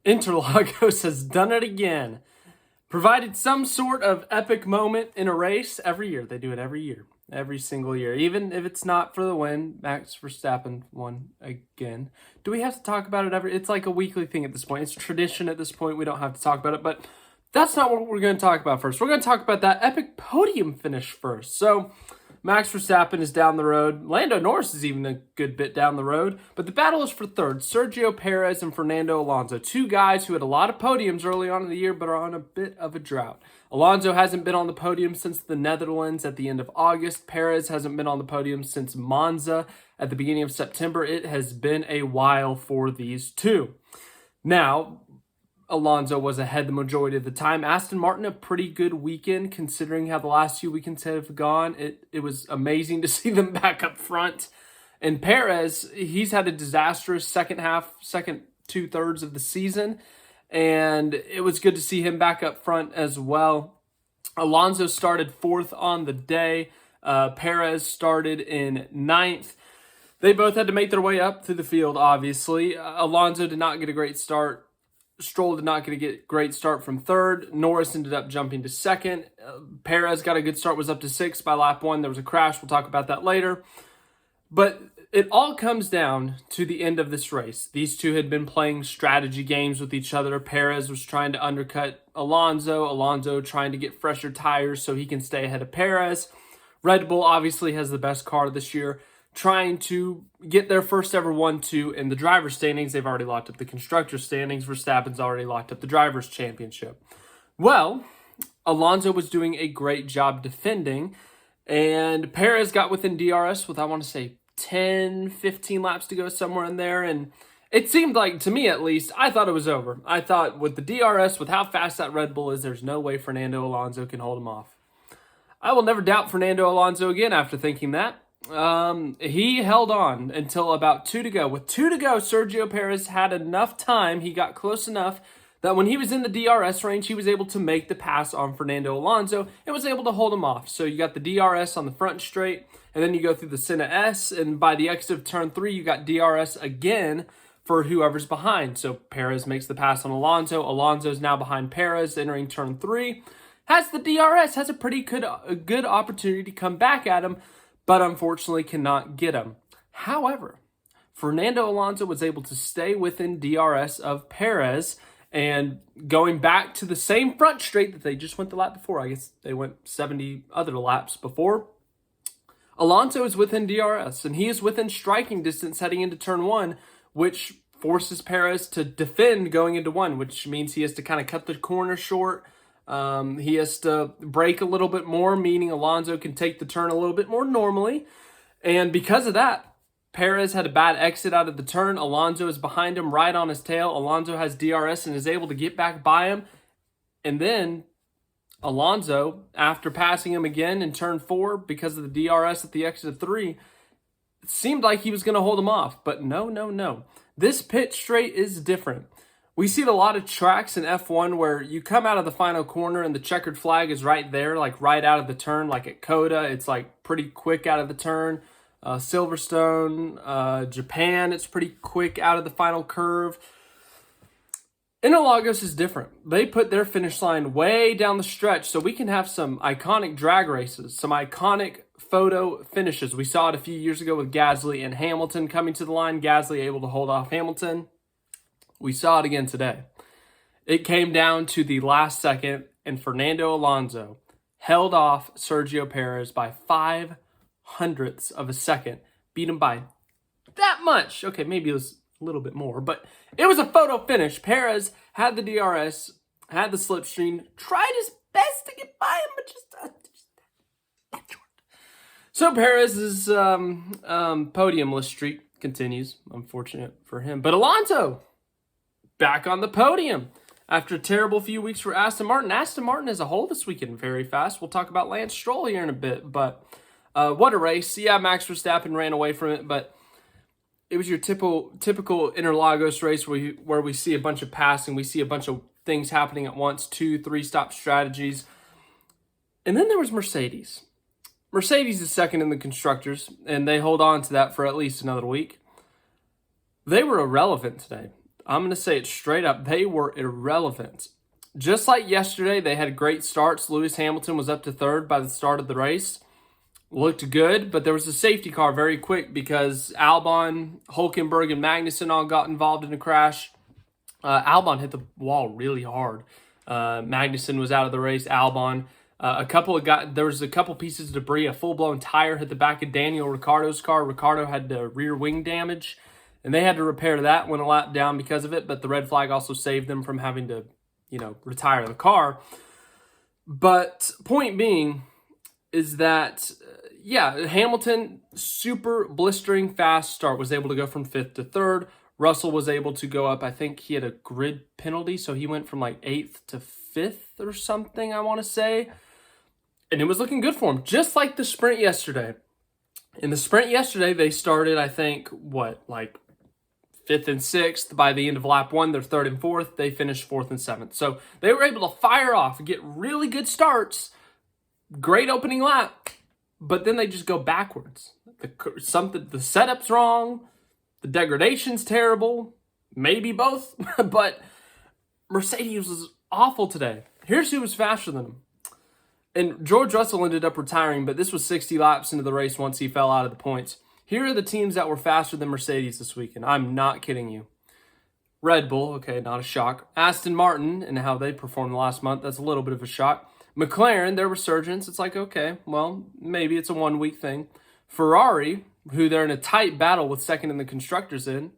Interlagos has done it again. Provided some sort of epic moment in a race every year. They do it every year. Every single year. Even if it's not for the win, Max Verstappen won again. Do we have to talk about it every... It's like a weekly thing at this point. It's tradition at this point. We don't have to talk about it. But that's not what we're going to talk about first. We're going to talk about that epic podium finish first. So Max Verstappen is down the road. Lando Norris is even a good bit down the road. But the battle is for third. Sergio Perez and Fernando Alonso. Two guys who had a lot of podiums early on in the year, but are on a bit of a drought. Alonso hasn't been on the podium since the Netherlands at the end of August. Perez hasn't been on the podium since Monza at the beginning of September. It has been a while for these two. Now, Alonso was ahead the majority of the time. Aston Martin, a pretty good weekend considering how the last few weekends have gone. It was amazing to see them back up front. And Perez, he's had a disastrous second 2/3 of the season. And it was good to see him back up front as well. Alonso started fourth on the day. Perez started in ninth. They both had to make their way up through the field, obviously. Alonso did not get a great start. Stroll did not get a great start from third. Norris ended up jumping to second. Perez got a good start, was up to sixth by lap one. There was a crash. We'll talk about that later. But it all comes down to the end of this race. These two had been playing strategy games with each other. Perez was trying to undercut Alonso. Alonso trying to get fresher tires so he can stay ahead of Perez. Red Bull obviously has the best car this year, trying to get their first ever 1-2 in the driver's standings. They've already locked up the constructor's standings. Verstappen's already locked up the driver's championship. Well, Alonso was doing a great job defending, and Perez got within DRS with, I want to say, 10, 15 laps to go, somewhere in there, and it seemed like, to me at least, I thought it was over. I thought with the DRS, with how fast that Red Bull is, there's no way Fernando Alonso can hold him off. I will never doubt Fernando Alonso again after thinking that. He held on until about 2 to go. With 2 to go, Sergio Perez had enough time. He got close enough that when he was in the DRS range, he was able to make the pass on Fernando Alonso and was able to hold him off. So you got the DRS on the front straight, and then you go through the Senna S, and by the exit of turn 3, you got DRS again for whoever's behind. So Perez makes the pass on Alonso. Alonso's now behind Perez, entering turn 3. Has the DRS, has a pretty good opportunity to come back at him, but unfortunately cannot get him. However, Fernando Alonso was able to stay within DRS of Perez, and going back to the same front straight that they just went the lap before. I guess they went 70 other laps before. Alonso is within DRS, and he is within striking distance heading into turn 1, which forces Perez to defend going into 1, which means he has to kind of cut the corner short. He has to brake a little bit more, meaning Alonso can take the turn a little bit more normally. And because of that, Perez had a bad exit out of the turn. Alonso is behind him, right on his tail. Alonso has DRS and is able to get back by him. And then Alonso, after passing him again in turn 4 because of the DRS at the exit of 3, it seemed like he was going to hold him off. But no. This pit straight is different. We see it a lot of tracks in F1 where you come out of the final corner and the checkered flag is right there, like right out of the turn, like at Coda. It's like pretty quick out of the turn. Silverstone, Japan, it's pretty quick out of the final curve. Interlagos is different. They put their finish line way down the stretch so we can have some iconic drag races, some iconic photo finishes. We saw it a few years ago with Gasly and Hamilton coming to the line. Gasly able to hold off Hamilton. We saw it again today. It came down to the last second, and Fernando Alonso held off Sergio Perez by 0.05 of a second. Beat him by that much. Okay, maybe it was a little bit more, but it was a photo finish. Perez had the DRS, had the slipstream, tried his best to get by him, but just short. So Perez's podiumless streak continues. Unfortunate for him. But Alonso, back on the podium after a terrible few weeks for Aston Martin. Aston Martin as a whole this weekend very fast. We'll talk about Lance Stroll here in a bit, but what a race. Yeah, Max Verstappen ran away from it, but it was your typical Interlagos race where we see a bunch of passing, we see a bunch of things happening at once, 2, 3-stop strategies. And then there was Mercedes. Mercedes is second in the constructors, and they hold on to that for at least another week. They were irrelevant today. I'm going to say it straight up. They were irrelevant. Just like yesterday, they had great starts. Lewis Hamilton was up to third by the start of the race. Looked good, but there was a safety car very quick because Albon, Hülkenberg, and Magnussen all got involved in a crash. Albon hit the wall really hard. Magnussen was out of the race. Albon, there was a couple pieces of debris. A full-blown tire hit the back of Daniel Ricciardo's car. Ricciardo had the rear wing damage, and they had to repair that. Went a lap down because of it, but the red flag also saved them from having to, retire the car. But point being is that, Hamilton, super blistering fast start, was able to go from 5th to 3rd. Russell was able to go up. I think he had a grid penalty, so he went from 8th to 5th or something, I want to say. And it was looking good for him, just like the sprint yesterday. In the sprint yesterday, they started, I think, 5th and 6th. By the end of lap 1, they're 3rd and 4th. They finished 4th and 7th. So they were able to fire off and get really good starts. Great opening lap. But then they just go backwards. The setup's wrong. The degradation's terrible. Maybe both. But Mercedes was awful today. Here's who was faster than them. And George Russell ended up retiring, but this was 60 laps into the race once he fell out of the points. Here are the teams that were faster than Mercedes this weekend. I'm not kidding you. Red Bull, okay, not a shock. Aston Martin and how they performed last month, that's a little bit of a shock. McLaren, their resurgence, it's like, okay, well, maybe it's a 1 week thing. Ferrari, who they're in a tight battle with second in the constructors in.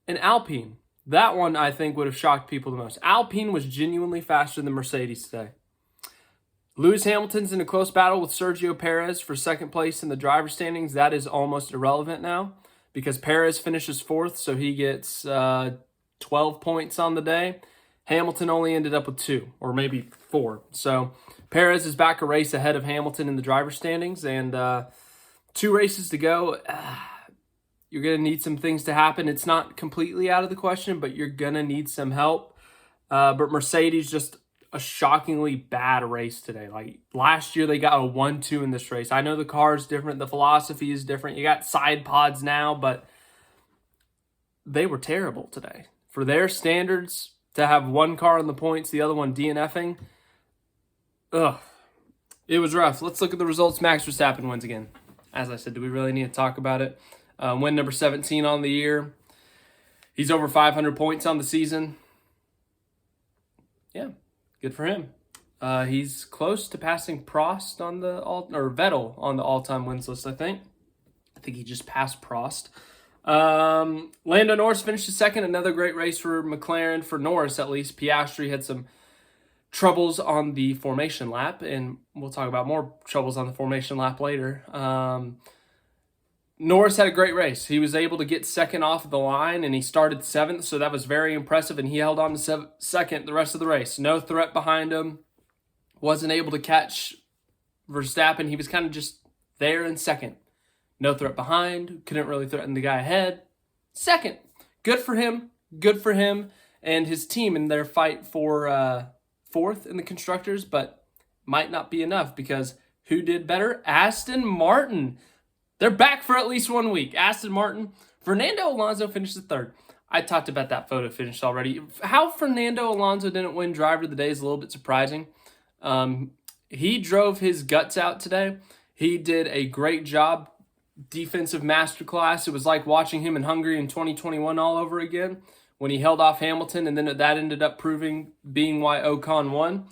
And Alpine. That one, I think, would have shocked people the most. Alpine was genuinely faster than Mercedes today. Lewis Hamilton's in a close battle with Sergio Perez for second place in the driver's standings. That is almost irrelevant now because Perez finishes 4th, so he gets 12 points on the day. Hamilton only ended up with 2 or maybe 4. So Perez is back a race ahead of Hamilton in the driver's standings, and 2 races to go. You're going to need some things to happen. It's not completely out of the question, but you're going to need some help. But Mercedes just a shockingly bad race today. Like last year, they got a 1-2 in this race. I know the car is different. The philosophy is different. You got side pods now, but they were terrible today. For their standards, to have one car on the points, the other one DNFing, it was rough. Let's look at the results. Max Verstappen wins again. As I said, do we really need to talk about it? Win number 17 on the year. He's over 500 points on the season. Yeah. Good for him. He's close to passing Prost on Vettel on the all-time wins list, I think. I think he just passed Prost. Lando Norris finished second. Another great race for McLaren, for Norris at least. Piastri had some troubles on the formation lap, and we'll talk about more troubles on the formation lap later. Norris had a great race. He was able to get second off the line, and he started 7th, so that was very impressive, and he held on to second the rest of the race. No threat behind him. Wasn't able to catch Verstappen. He was kind of just there in second. No threat behind. Couldn't really threaten the guy ahead. Second. Good for him. Good for him and his team in their fight for 4th in the constructors, but might not be enough because who did better? Aston Martin. They're back for at least 1 week. Aston Martin. Fernando Alonso finished 3rd. I talked about that photo finish already. How Fernando Alonso didn't win Driver of the Day is a little bit surprising. He drove his guts out today. He did a great job. Defensive masterclass. It was like watching him in Hungary in 2021 all over again when he held off Hamilton, and then that ended up being why Ocon won.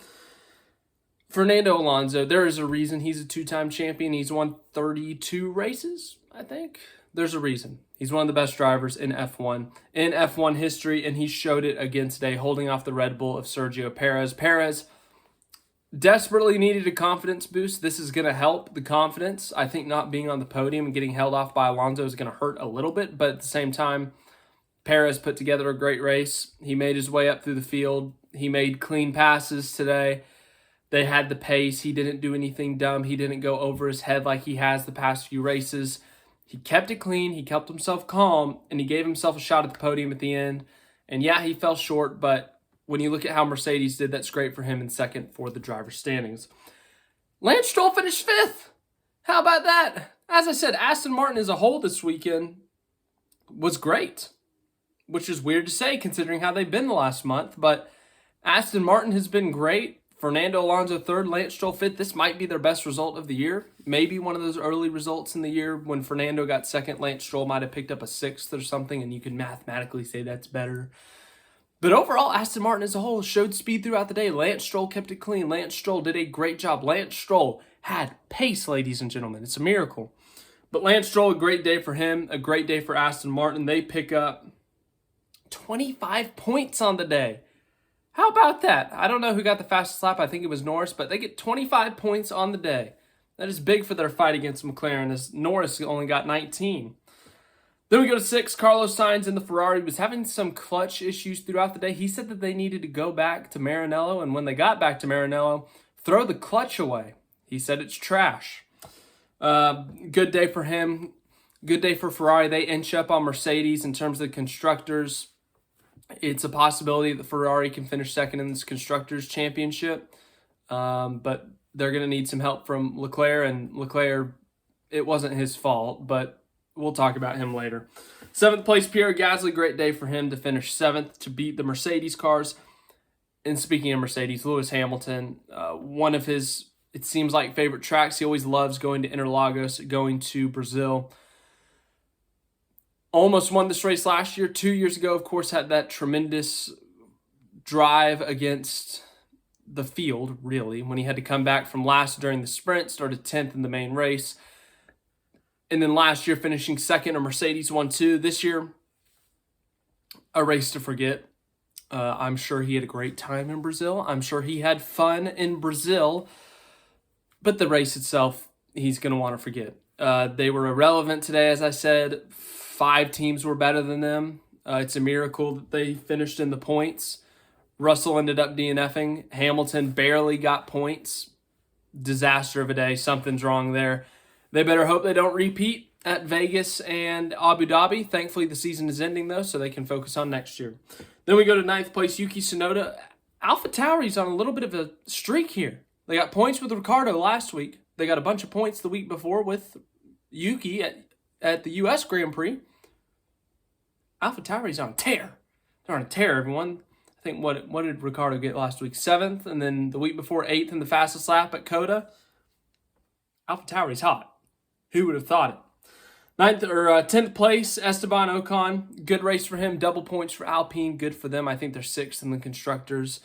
Fernando Alonso, there is a reason he's a 2-time champion. He's won 32 races, I think. There's a reason. He's one of the best drivers in F1 history, and he showed it again today, holding off the Red Bull of Sergio Perez. Perez desperately needed a confidence boost. This is going to help the confidence. I think not being on the podium and getting held off by Alonso is going to hurt a little bit, but at the same time, Perez put together a great race. He made his way up through the field. He made clean passes today. They had the pace. He didn't do anything dumb. He didn't go over his head like he has the past few races. He kept it clean. He kept himself calm, and he gave himself a shot at the podium at the end. And yeah, he fell short, but when you look at how Mercedes did, that's great for him in second for the driver's standings. Lance Stroll finished 5th. How about that? As I said, Aston Martin as a whole this weekend was great. which is weird to say considering how they've been the last month. But Aston Martin has been great. Fernando Alonso third, Lance Stroll fifth. This might be their best result of the year. Maybe one of those early results in the year when Fernando got second, Lance Stroll might have picked up a sixth or something, and you can mathematically say that's better. But overall, Aston Martin as a whole showed speed throughout the day. Lance Stroll kept it clean. Lance Stroll did a great job. Lance Stroll had pace, ladies and gentlemen. It's a miracle. But Lance Stroll, a great day for him, a great day for Aston Martin. They pick up 25 points on the day. How about that? I don't know who got the fastest lap. I think it was Norris, but they get 25 points on the day. That is big for their fight against McLaren, as Norris only got 19. Then we go to 6. Carlos Sainz in the Ferrari was having some clutch issues throughout the day. He said that they needed to go back to Maranello, and when they got back to Maranello, throw the clutch away. He said it's trash. Good day for him. Good day for Ferrari. They inch up on Mercedes in terms of the constructors. It's a possibility that Ferrari can finish second in this Constructors' Championship, but they're going to need some help from Leclerc, and Leclerc, it wasn't his fault, but we'll talk about him later. 7th place, Pierre Gasly. Great day for him to finish 7th to beat the Mercedes cars. And speaking of Mercedes, Lewis Hamilton, one of his, it seems like, favorite tracks. He always loves going to Interlagos, going to Brazil. Almost won this race last year. 2 years ago, of course, had that tremendous drive against the field, really, when he had to come back from last during the sprint, started 10th in the main race. And then last year, finishing second, a Mercedes 1-2. This year, a race to forget. I'm sure he had a great time in Brazil. I'm sure he had fun in Brazil. But the race itself, he's going to want to forget. They were irrelevant today, as I said. 5 teams were better than them. It's a miracle that they finished in the points. Russell ended up DNFing. Hamilton barely got points. Disaster of a day. Something's wrong there. They better hope they don't repeat at Vegas and Abu Dhabi. Thankfully, the season is ending, though, so they can focus on next year. Then we go to 9th place, Yuki Tsunoda. AlphaTauri's on a little bit of a streak here. They got points with Ricciardo last week. They got a bunch of points the week before with Yuki at the U.S. Grand Prix. AlphaTauri's on a tear. They're on a tear, everyone. I think, what did Ricciardo get last week? 7th, and then the week before 8th in the fastest lap at Coda. AlphaTauri's hot. Who would have thought it? 10th place, Esteban Ocon. Good race for him. Double points for Alpine. Good for them. I think they're 6th in the Constructors.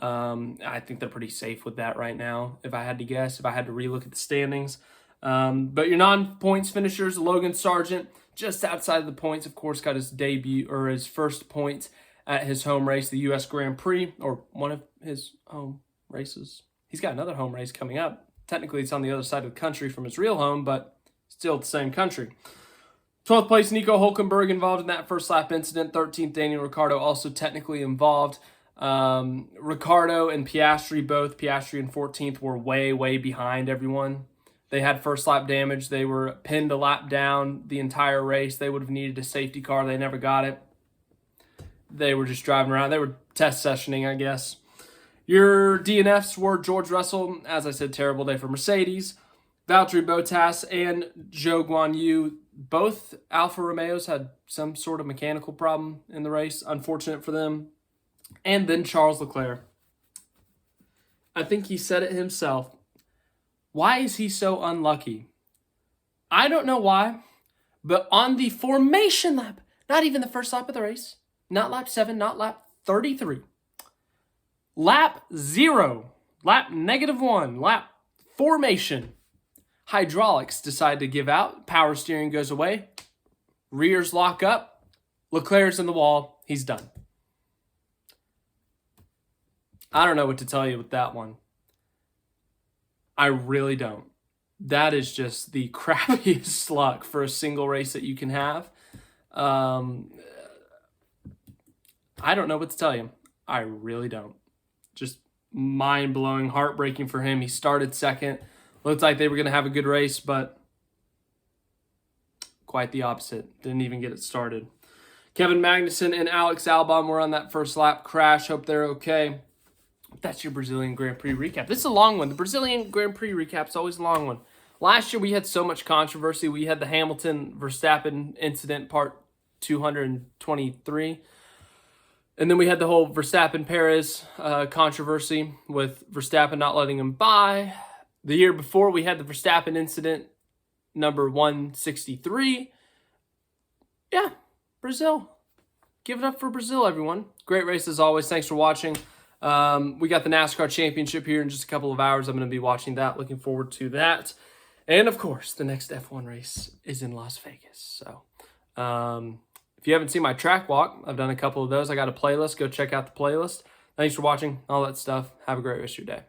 I think they're pretty safe with that right now, if I had to guess, if I had to relook at the standings. But your non-points finishers, Logan Sargent, just outside of the points, of course, got his debut or his first points at his home race, the U.S. Grand Prix, or one of his home races. He's got another home race coming up. Technically, it's on the other side of the country from his real home, but still the same country. 12th place, Nico Hulkenberg involved in that first lap incident. 13th, Daniel Ricciardo also technically involved. Ricciardo and Piastri both. Piastri in 14th were way, way behind everyone. They had first lap damage. They were pinned a lap down the entire race. They would have needed a safety car. They never got it. They were just driving around. They were test sessioning, I guess. Your DNFs were George Russell, as I said, terrible day for Mercedes. Valtteri Bottas and Zhou Guanyu, both Alfa Romeos had some sort of mechanical problem in the race. Unfortunate for them. And then Charles Leclerc. I think he said it himself. Why is he so unlucky? I don't know why, but on the formation lap, not even the first lap of the race, not lap 7, not lap 33, lap 0, lap -1, lap formation, hydraulics decide to give out, power steering goes away, rears lock up, Leclerc's in the wall, he's done. I don't know what to tell you with that one. I really don't. That is just the crappiest luck for a single race that you can have. I don't know what to tell you. I really don't. Just mind-blowing, heartbreaking for him. He started second. Looked like they were going to have a good race, but quite the opposite. Didn't even get it started. Kevin Magnussen and Alex Albon were on that first lap crash. Hope they're okay. That's your Brazilian Grand Prix recap. This is a long one. The Brazilian Grand Prix recap is always a long one. Last year, we had so much controversy. We had the Hamilton-Verstappen incident, part 223. And then we had the whole Verstappen-Perez controversy with Verstappen not letting him by. The year before, we had the Verstappen incident, number 163. Yeah, Brazil. Give it up for Brazil, everyone. Great race as always. Thanks for watching. We got the NASCAR Championship here in just a couple of hours. I'm going to be watching that. Looking forward to that. And, of course, the next F1 race is in Las Vegas. So, if you haven't seen my track walk, I've done a couple of those. I got a playlist. Go check out the playlist. Thanks for watching, all that stuff. Have a great rest of your day.